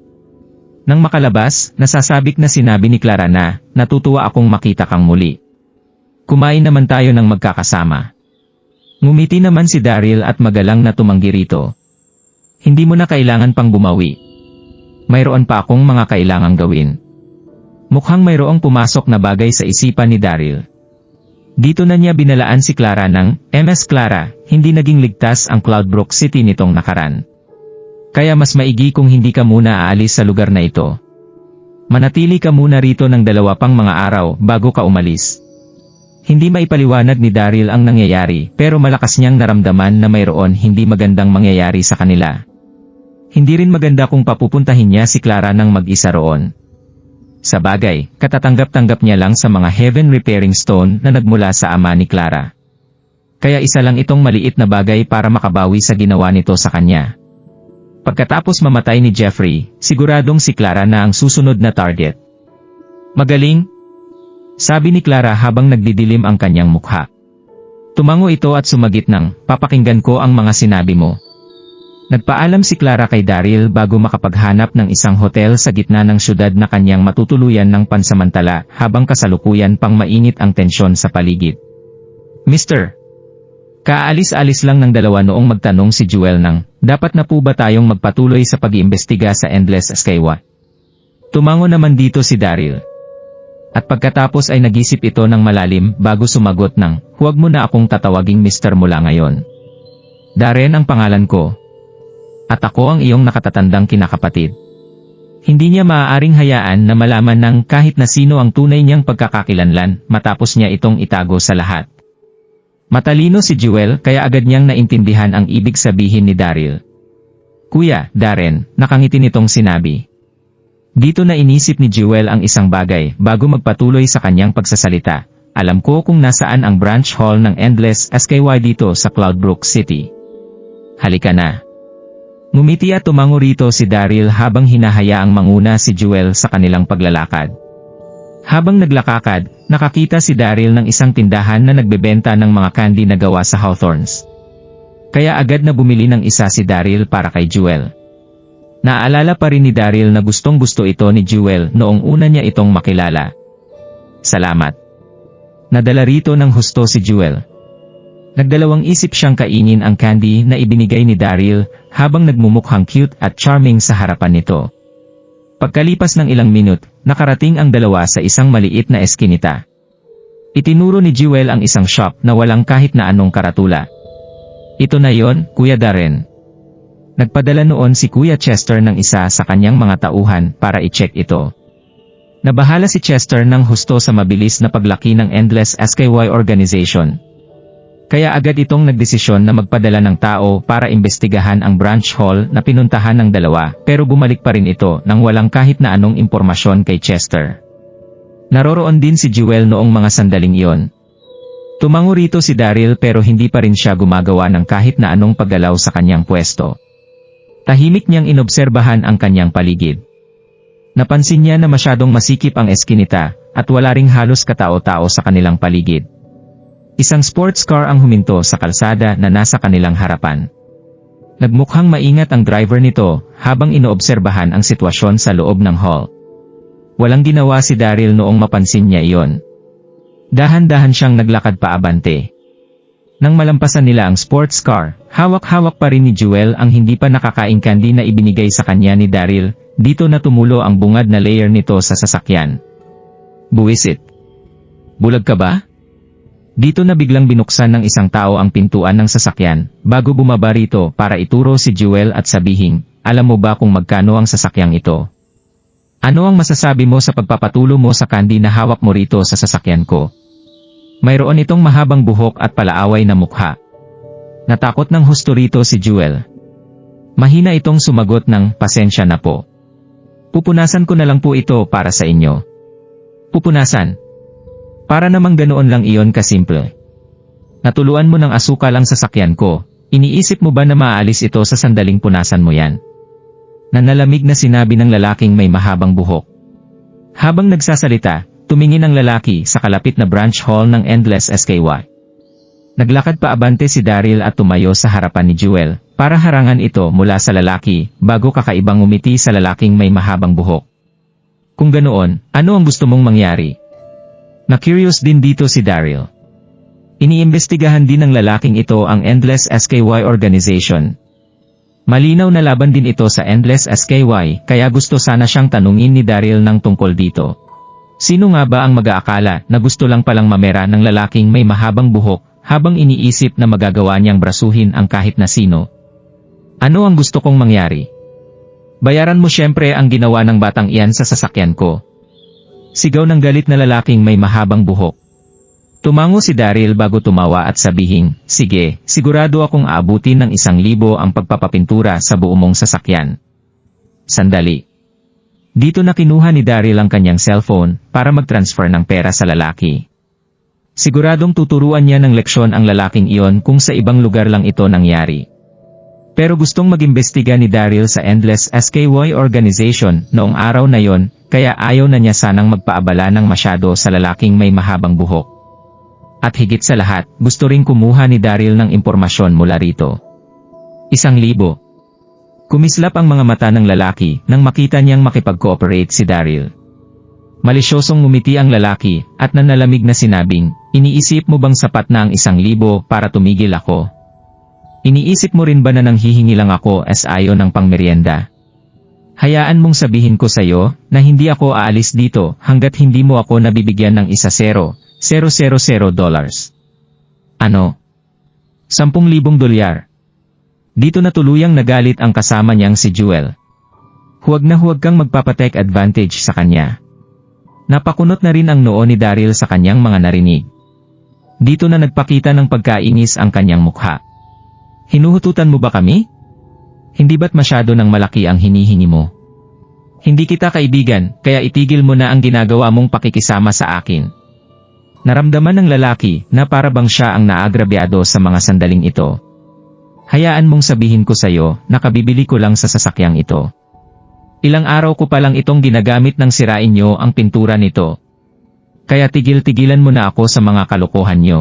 S1: Nang makalabas, nasasabik na sinabi ni Clara na, natutuwa akong makita kang muli. Kumain naman tayo ng magkakasama. Ngumiti naman si Daryl at magalang na tumanggi rito. Hindi mo na kailangan pang bumawi. Mayroon pa akong mga kailangang gawin. Mukhang mayroong pumasok na bagay sa isipan ni Daryl. Dito na niya binalaan si Clara ng, MS Clara, hindi naging ligtas ang Cloudbrook City nitong nakaraan. Kaya mas maigi kung hindi ka muna aalis sa lugar na ito. Manatili ka muna rito ng 2 pang mga araw bago ka umalis. Hindi maipaliwanag ni Daryl ang nangyayari pero malakas niyang naramdaman na mayroon hindi magandang mangyayari sa kanila. Hindi rin maganda kung papupuntahin niya si Clara ng mag-isa roon. Sa bagay, katatanggap-tanggap niya lang sa mga heaven repairing stone na nagmula sa ama ni Clara. Kaya isa lang itong maliit na bagay para makabawi sa ginawa nito sa kanya. Pagkatapos mamatay ni Jeffrey, siguradong si Clara na ang susunod na target. Magaling? Sabi ni Clara habang nagdidilim ang kanyang mukha. Tumango ito at sumagit ng, papakinggan ko ang mga sinabi mo. Nagpaalam si Clara kay Daryl bago makapaghanap ng isang hotel sa gitna ng syudad na kanyang matutuluyan ng pansamantala habang kasalukuyan pang mainit ang tensyon sa paligid. Mr. Kaalis-alis lang ng 2 noong magtanong si Jewel ng, dapat na po ba tayong magpatuloy sa pag-iimbestiga sa Endless Skyway? Tumango naman dito si Daryl. At pagkatapos ay nag-isip ito ng malalim bago sumagot ng, huwag mo na akong tatawaging Mr. mula ngayon. Darren ang pangalan ko. At ako ang iyong nakatatandang kinakapatid. Hindi niya maaaring hayaan na malaman ng kahit na sino ang tunay niyang pagkakakilanlan matapos niya itong itago sa lahat. Matalino si Jewel kaya agad niyang naintindihan ang ibig sabihin ni Daryl. Kuya, Darren, nakangiti nitong sinabi. Dito na inisip ni Jewel ang isang bagay bago magpatuloy sa kanyang pagsasalita. Alam ko kung nasaan ang branch hall ng Endless SKY dito sa Cloudbrook City. Halika na. Ngumiti at tumango rito si Daryl habang hinahayaang manguna si Jewel sa kanilang paglalakad. Habang naglakakad, nakakita si Daryl ng isang tindahan na nagbebenta ng mga candy na gawa sa Hawthorns. Kaya agad na bumili ng isa si Daryl para kay Jewel. Naalala pa rin ni Daryl na gustong-gusto ito ni Jewel noong una niya itong makilala. Salamat. Nadala rito ng husto si Jewel. Nagdalawang isip siyang kainin ang candy na ibinigay ni Daryl habang nagmumukhang cute at charming sa harapan nito. Pagkalipas ng ilang minut, nakarating ang dalawa sa isang maliit na eskinita. Itinuro ni Jewel ang isang shop na walang kahit na anong karatula. Ito na yon, Kuya Darren. Nagpadala noon si Kuya Chester ng isa sa kanyang mga tauhan para i-check ito. Nabahala si Chester ng husto sa mabilis na paglaki ng Endless SKY organization. Kaya agad itong nagdesisyon na magpadala ng tao para imbestigahan ang branch hall na pinuntahan ng dalawa, pero bumalik pa rin ito nang walang kahit na anong impormasyon kay Chester. Naroroon din si Jewel noong mga sandaling iyon. Tumango rito si Daryl pero hindi pa rin siya gumagawa ng kahit na anong paggalaw sa kanyang pwesto. Tahimik niyang inobserbahan ang kanyang paligid. Napansin niya na masyadong masikip ang eskinita at wala ring halos katao-tao sa kanilang paligid. Isang sports car ang huminto sa kalsada na nasa kanilang harapan. Nagmukhang maingat ang driver nito habang inoobserbahan ang sitwasyon sa loob ng hall. Walang ginawa si Daryl noong mapansin niya iyon. Dahan-dahan siyang naglakad paabante. Nang malampasan nila ang sports car, hawak-hawak pa rin ni Jewel ang hindi pa nakakaing candy na ibinigay sa kanya ni Daryl. Dito na tumulo ang bungad na layer nito sa sasakyan. Buwisit. Bulag ka ba? Dito na biglang binuksan ng isang tao ang pintuan ng sasakyan, bago bumaba rito para ituro si Jewel at sabihin, alam mo ba kung magkano ang sasakyang ito? Ano ang masasabi mo sa pagpapatulo mo sa candy na hawak mo rito sa sasakyan ko? Mayroon itong mahabang buhok at palaaway na mukha. Natakot ng husto rito si Jewel. Mahina itong sumagot ng, pasensya na po. Pupunasan ko na lang po ito para sa inyo. Pupunasan? Para namang ganoon lang iyon kasimple. Natuluan mo ng asukal ang sasakyan ko, iniisip mo ba na maaalis ito sa sandaling punasan mo yan? Nanalamig na sinabi ng lalaking may mahabang buhok. Habang nagsasalita, tumingin ang lalaki sa kalapit na branch hall ng Endless SKY. Naglakad paabante si Daryl at tumayo sa harapan ni Jewel, para harangan ito mula sa lalaki, bago kakaibang umiti sa lalaking may mahabang buhok. Kung ganoon, ano ang gusto mong mangyari? Na-curious din dito si Daryl. Iniimbestigahan din ng lalaking ito ang Endless SKY organization. Malinaw na laban din ito sa Endless SKY, kaya gusto sana siyang tanungin ni Daryl ng tungkol dito. Sino nga ba ang mag-aakala na gusto lang palang mamera ng lalaking may mahabang buhok, habang iniisip na magagawa niyang brasuhin ang kahit na sino? Ano ang gusto kong mangyari? Bayaran mo siyempre ang ginawa ng batang iyan sa sasakyan ko. Sigaw ng galit na lalaking may mahabang buhok. Tumango si Daryl bago tumawa at sabihin, sige, sigurado akong aabutin ng 1,000 ang pagpapapintura sa buo mong sasakyan. Sandali. Dito na kinuha ni Daryl ang kanyang cellphone para mag-transfer ng pera sa lalaki. Siguradong tuturuan niya ng leksyon ang lalaking iyon kung sa ibang lugar lang ito nangyari. Pero gustong mag-imbestiga ni Daryl sa Endless SKY organization noong araw na yon, kaya ayaw na niya sanang magpaabala ng masyado sa lalaking may mahabang buhok. At higit sa lahat, gusto ring kumuha ni Daryl ng impormasyon mula rito. 1,000. Kumislap ang mga mata ng lalaki nang makita niyang makipag-cooperate si Daryl. Malisyosong ngumiti ang lalaki at nanalamig na sinabing, iniisip mo bang sapat na ang 1,000 para tumigil ako? Iniisip mo rin ba na nanghihingi lang ako as ayo ng pangmeryenda? Hayaan mong sabihin ko sa'yo na hindi ako aalis dito hanggat hindi mo ako nabibigyan ng $1,000. Ano? $10,000. Dito na tuluyang nagalit ang kasama niyang si Jewel. Huwag na huwag kang magpapatake advantage sa kanya. Napakunot na rin ang noo ni Daryl sa kanyang mga narinig. Dito na nagpakita ng pagkainis ang kanyang mukha. Hinuhututan mo ba kami? Hindi ba't masyado ng malaki ang hinihingi mo? Hindi kita kaibigan, kaya itigil mo na ang ginagawa mong pakikisama sa akin. Naramdaman ng lalaki na para bang siya ang naagrabyado sa mga sandaling ito. Hayaan mong sabihin ko sa'yo na kabibili ko lang sa sasakyang ito. Ilang araw ko pa lang itong ginagamit nang sirain nyo ang pintura nito. Kaya tigil-tigilan mo na ako sa mga kalokohan nyo.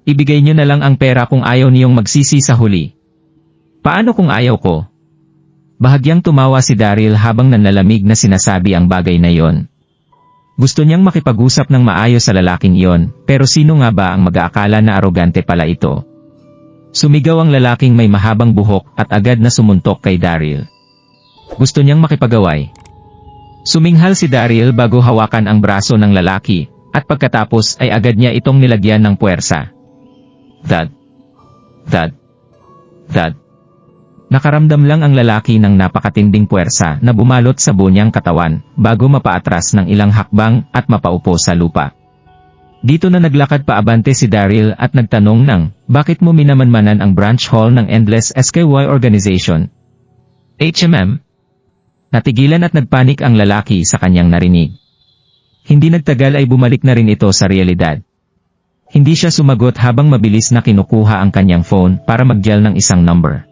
S1: Ibigay nyo na lang ang pera kung ayaw niyong magsisi sa huli. Paano kung ayaw ko? Bahagyang tumawa si Daryl habang nanlalamig na sinasabi ang bagay na yon. Gusto niyang makipag-usap ng maayos sa lalaking iyon, pero sino nga ba ang mag-aakala na arogante pala ito? Sumigaw ang lalaking may mahabang buhok at agad na sumuntok kay Daryl. Gusto niyang makipag-away. Suminghal si Daryl bago hawakan ang braso ng lalaki, at pagkatapos ay agad niya itong nilagyan ng puwersa. Thud. Thud. Thud. Nakaramdam lang ang lalaki ng napakatinding puwersa na bumalot sa buo niyang katawan bago mapaatras ng ilang hakbang at mapaupo sa lupa. Dito na naglakad paabante si Daryl at nagtanong ng, bakit mo minamanmanan ang branch hall ng Endless SKY Organization? HMM? Natigilan at nagpanik ang lalaki sa kanyang narinig. Hindi nagtagal ay bumalik na rin ito sa realidad. Hindi siya sumagot habang mabilis na kinukuha ang kanyang phone para mag-dial ng isang number.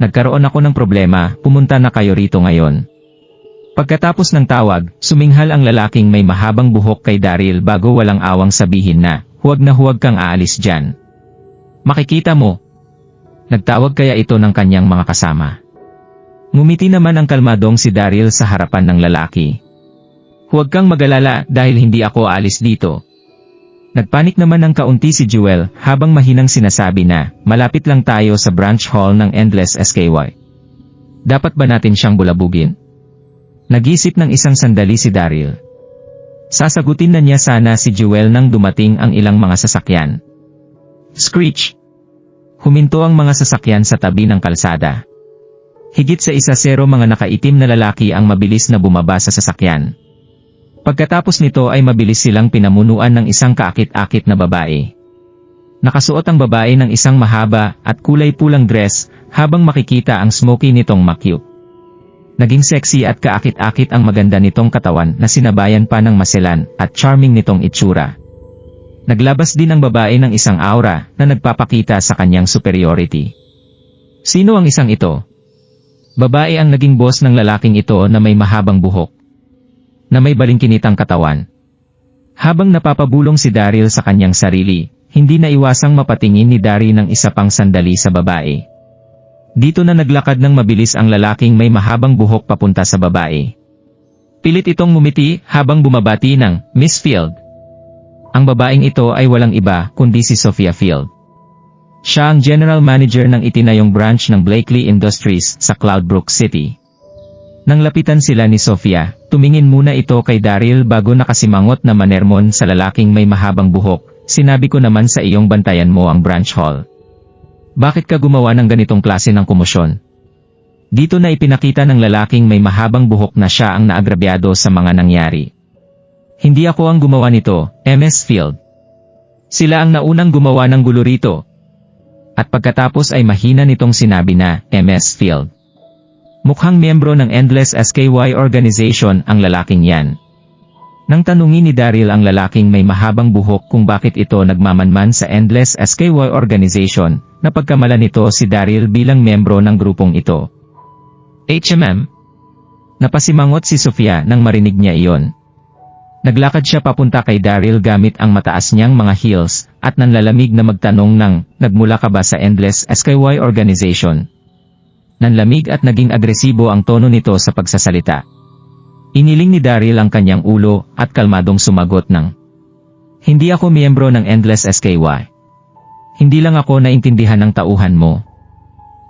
S1: Nagkaroon ako ng problema, pumunta na kayo rito ngayon. Pagkatapos ng tawag, suminghal ang lalaking may mahabang buhok kay Daryl bago walang awang sabihin na huwag kang aalis dyan. Makikita mo. Nagtawag kaya ito ng kanyang mga kasama. Ngumiti naman ang kalmadong si Daryl sa harapan ng lalaki. Huwag kang mag-alala dahil hindi ako aalis dito. Nagpanik naman ng kaunti si Jewel habang mahinang sinasabi na malapit lang tayo sa branch hall ng Endless SKY. Dapat ba natin siyang bulabugin? Nag-isip ng isang sandali si Daryl. Sasagutin na niya sana si Jewel nang dumating ang ilang mga sasakyan. Screech! Huminto ang mga sasakyan sa tabi ng kalsada. Higit sa 1-0 mga nakaitim na lalaki ang mabilis na bumaba sa sasakyan. Pagkatapos nito ay mabilis silang pinamunuan ng isang kaakit-akit na babae. Nakasuot ang babae ng isang mahaba at kulay pulang dress habang makikita ang smoky nitong makyut. Naging sexy at kaakit-akit ang maganda nitong katawan na sinabayan pa ng maselan at charming nitong itsura. Naglabas din ang babae ng isang aura na nagpapakita sa kanyang superiority. Sino ang isang ito? Babae ang naging boss ng lalaking ito na may mahabang buhok, na may balingkinitang katawan. Habang napapabulong si Daryl sa kanyang sarili, hindi na iwasang mapatingin ni Daryl ng isa pang sandali sa babae. Dito na naglakad ng mabilis ang lalaking may mahabang buhok papunta sa babae. Pilit itong ngumiti habang bumabati ng Miss Field. Ang babaeng ito ay walang iba kundi si Sophia Field. Siya ang general manager ng itinayong branch ng Blakely Industries sa Cloudbrook City. Nang lapitan sila ni Sophia, tumingin muna ito kay Daryl bago nakasimangot na manermon sa lalaking may mahabang buhok. Sinabi ko naman sa iyong bantayan mo ang branch hall. Bakit ka gumawa ng ganitong klase ng komosyon? Dito na ipinakita ng lalaking may mahabang buhok na siya ang naagrabyado sa mga nangyari. Hindi ako ang gumawa nito, Ms. Field. Sila ang naunang gumawa ng gulo rito. At pagkatapos ay mahina nitong sinabi na, Ms. Field. Mukhang miyembro ng Endless SKY Organization ang lalaking yan. Nang tanungin ni Daryl ang lalaking may mahabang buhok kung bakit ito nagmamanman sa Endless SKY Organization, napagkamala nito si Daryl bilang miyembro ng grupong ito. HMM? Napasimangot si Sophia nang marinig niya iyon. Naglakad siya papunta kay Daryl gamit ang mataas niyang mga heels, at nanlalamig na magtanong ng, nagmula ka ba sa Endless SKY Organization? Nanlamig at naging agresibo ang tono nito sa pagsasalita. Iniling ni Daryl ang kanyang ulo at kalmadong sumagot ng, hindi ako miyembro ng Endless SKY. Hindi lang ako naintindihan ng tauhan mo.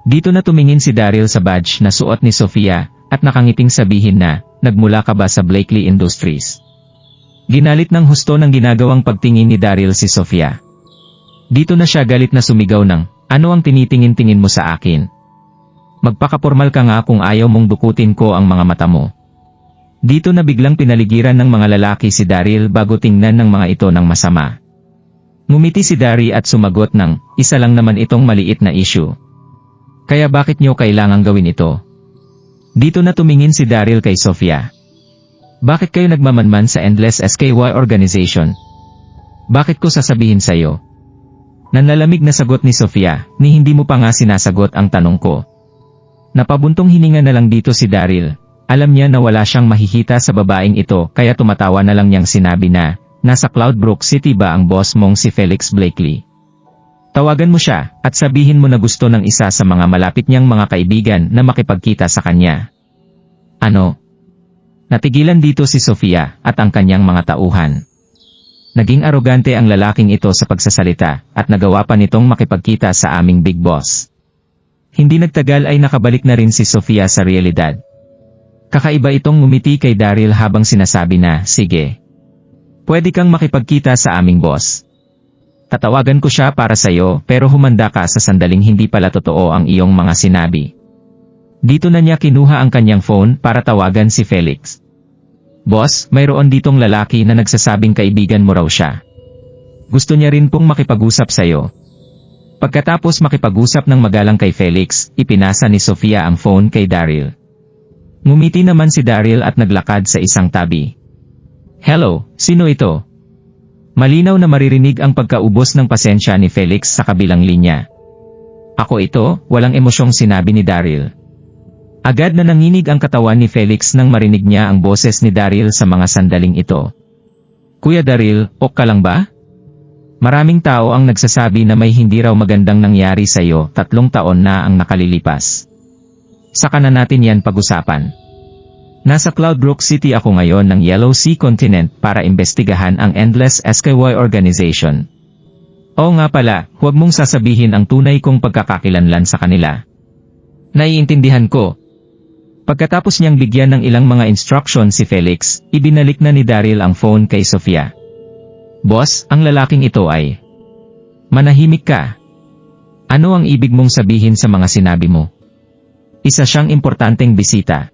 S1: Dito na tumingin si Daryl sa badge na suot ni Sophia at nakangiting sabihin na, nagmula ka ba sa Blakely Industries? Ginalit ng husto ng ginagawang pagtingin ni Daryl si Sophia. Dito na siya galit na sumigaw ng, ano ang tinitingin-tingin mo sa akin? Magpakapormal ka nga kung ayaw mong dukutin ko ang mga mata mo. Dito na biglang pinaligiran ng mga lalaki si Daryl bago tingnan ng mga ito ng masama. Ngumiti si Daryl at sumagot ng, isa lang naman itong maliit na issue. Kaya bakit nyo kailangang gawin ito? Dito na tumingin si Daryl kay Sofia. Bakit kayo nagmamanman sa Endless SKY Organization? Bakit ko sasabihin sa'yo? Nanlalamig na sagot ni Sofia, ni hindi mo pa nga sinasagot ang tanong ko. Napabuntong hininga na lang dito si Daryl. Alam niya na wala siyang mahihita sa babaeng ito kaya tumatawa na lang niyang sinabi na, nasa Cloudbrook City ba ang boss mong si Felix Blakely? Tawagan mo siya at sabihin mo na gusto ng isa sa mga malapit niyang mga kaibigan na makipagkita sa kanya. Ano? Natigilan dito si Sofia at ang kanyang mga tauhan. Naging arogante ang lalaking ito sa pagsasalita at nagawa pa nitong makipagkita sa aming big boss. Hindi nagtagal ay nakabalik na rin si Sofia sa realidad. Kakaiba itong ngumiti kay Daryl habang sinasabi na, sige. Pwede kang makipagkita sa aming boss. Tatawagan ko siya para sa'yo pero humanda ka sa sandaling hindi pala totoo ang iyong mga sinabi. Dito na niya kinuha ang kanyang phone para tawagan si Felix. Boss, mayroon ditong lalaki na nagsasabing kaibigan mo raw siya. Gusto niya rin pong makipag-usap sa'yo. Pagkatapos makipag-usap ng magalang kay Felix, ipinasa ni Sofia ang phone kay Daryl. Ngumiti naman si Daryl at naglakad sa isang tabi. Hello, sino ito? Malinaw na maririnig ang pagkaubos ng pasensya ni Felix sa kabilang linya. Ako ito, walang emosyong sinabi ni Daryl. Agad na nanginig ang katawan ni Felix nang marinig niya ang boses ni Daryl sa mga sandaling ito. Kuya Daryl, ok ka lang ba? Maraming tao ang nagsasabi na may hindi raw magandang nangyari sa iyo, 3 taon na ang nakalilipas. Saka na natin yan pag-usapan. Nasa Cloudbrook City ako ngayon ng Yellow Sea Continent para imbestigahan ang Endless SKY Organization. Oo nga pala, huwag mong sasabihin ang tunay kong pagkakakilanlan sa kanila. Naiintindihan ko. Pagkatapos niyang bigyan ng ilang mga instruction si Felix, ibinalik na ni Daryl ang phone kay Sofia. Boss, ang lalaking ito ay... Manahimik ka. Ano ang ibig mong sabihin sa mga sinabi mo? Isa siyang importanteng bisita.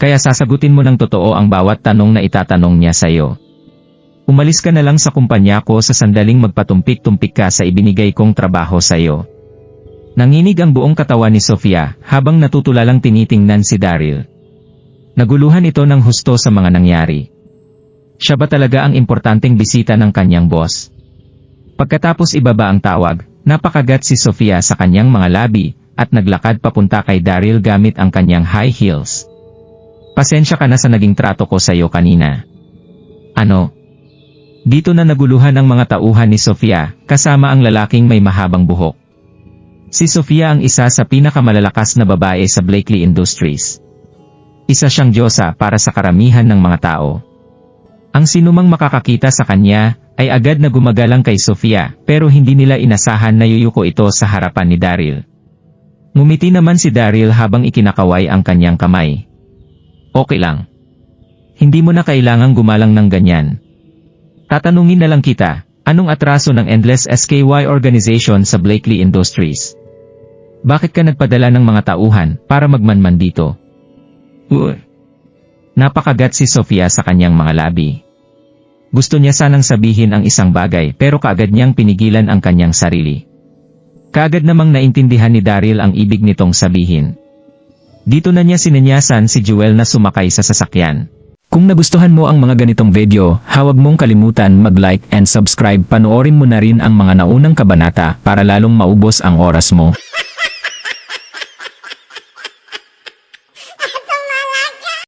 S1: Kaya sasagutin mo ng totoo ang bawat tanong na itatanong niya sa iyo. Umalis ka na lang sa kumpanya ko sa sandaling magpatumpik-tumpik ka sa ibinigay kong trabaho sa iyo. Nanginig ang buong katawan ni Sofia habang natutulalang tinitingnan si Daryl. Naguluhan ito ng husto sa mga nangyari. Siya ba talaga ang importanteng bisita ng kanyang boss? Pagkatapos ibaba ang tawag, napakagat si Sofia sa kanyang mga labi at naglakad papunta kay Daryl gamit ang kanyang high heels. Pasensya ka na sa naging trato ko sa iyo kanina. Ano? Dito na naguluhan ang mga tauhan ni Sofia kasama ang lalaking may mahabang buhok. Si Sofia ang isa sa pinakamalalakas na babae sa Blakely Industries. Isa siyang diyosa para sa karamihan ng mga tao. Ang sinumang makakakita sa kanya ay agad na gumagalang kay Sofia pero hindi nila inasahan na yuyuko ito sa harapan ni Daryl. Ngumiti naman si Daryl habang ikinakaway ang kanyang kamay. Okay lang. Hindi mo na kailangang gumalang ng ganyan. Tatanungin na lang kita, anong atraso ng Endless SKY Organization sa Blakely Industries? Bakit ka nagpadala ng mga tauhan para magmanman dito? Napakagat si Sofia sa kanyang mga labi. Gusto niya sanang sabihin ang isang bagay pero kaagad niyang pinigilan ang kanyang sarili. Kaagad namang naintindihan ni Daryl ang ibig nitong sabihin. Dito na niya sinenyasan si Jewel na sumakay sa sasakyan. Kung nagustuhan mo ang mga ganitong video, huwag mong kalimutan mag-like and subscribe. Panoorin mo na rin ang mga naunang kabanata para lalong maubos ang oras mo.